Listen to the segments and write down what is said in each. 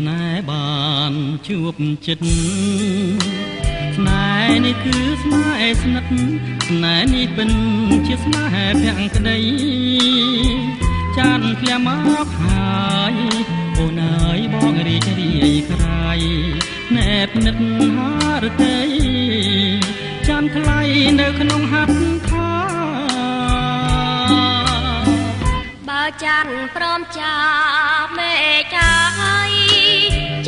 ស្នេហ៍បានជួបចិត្តស្នេហ៍នេះគឺស្នេហ៍ស្និទ្ធស្នេហ៍នេះពិនជាស្នេហ៍ភក្តីចានធ្លាមកហើយអូនអើយបងរីករាយក្រៃណែបនិតហារតីចានថ្លៃនៅក្នុងហាត់ថាបើចានព្រមចាប់មេចាយ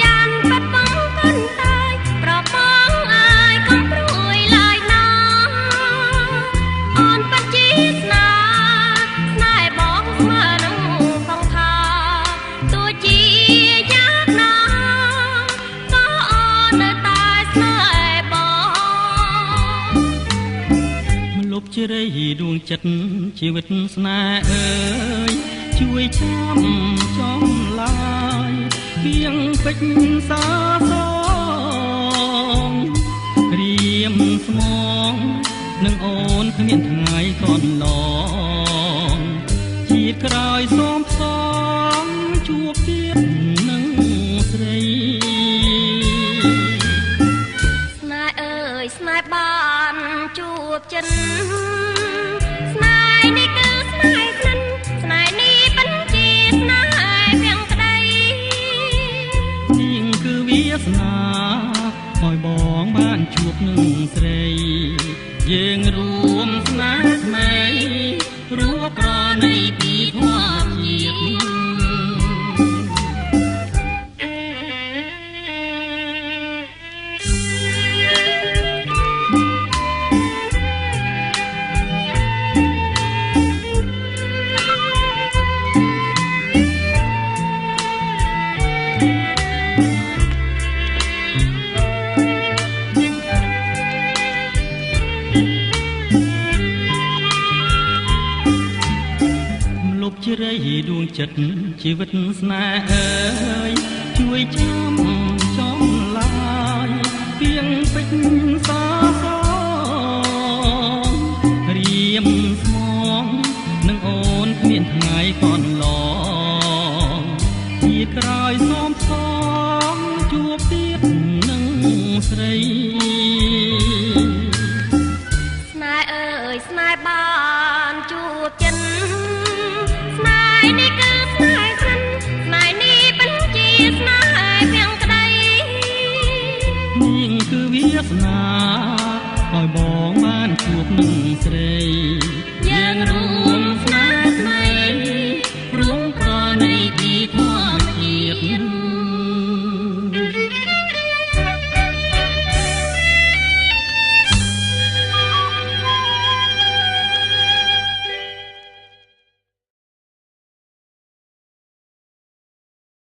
ចានបាត់បង់កូនតាយប្របងអើយកុំព្រួយឡើយណាអូនពិតជាស្នេហ៍បងស្មើនឹងសង្ខារទោះជាយ៉ាងណាក៏អូននៅតែស្នេហ៍បងលុបជ្រៃដួងចិត្តជីវិតស្នេហ៍អើយជួយចាំចំឡាយគៀងពេជ្រសាសងក្រៀមស្មងនឹងអូនគ្មានថ្ងៃកនឡងជាតិក្រោយសូមផ្សងជួបទៀតនឹងស្រីស្នេហ៍អើយស្នេហ៍បានជួបចិត្តស្នេហ៍នេះគឺស្នេហ៍ស្និទ្ធស្នេហ៍នេះពិនជាស្នេហ៍ភក្តីនាងគឺវាសនាឲ្យបងបានជួបនឹងស្រីយើងរួមស្នេហ៍ថ្មីរួបប្រណីពីធម៌ជាតិជ្រៃដួងចិត្តជីវិតស្នេហ៍អើយជួយចាំចំឡាយពីងពេជ្រសាសងរៀមស្មងនឹងអូនគ្មានថ្ងៃកនឡងជាក្រោយសូមផ្សងជួបទៀតនឹងស្រីស្នេហ៍អើយស្នេហ៍បានជួបចិត្តនេះគឺស្នេហ៍ស្និទ្ធស្នេហ៍នេះពិនជាស្នេហ៍ភក្តីនាងគឺវាសនាឲ្យបងបានជួបនឹងស្រីយើង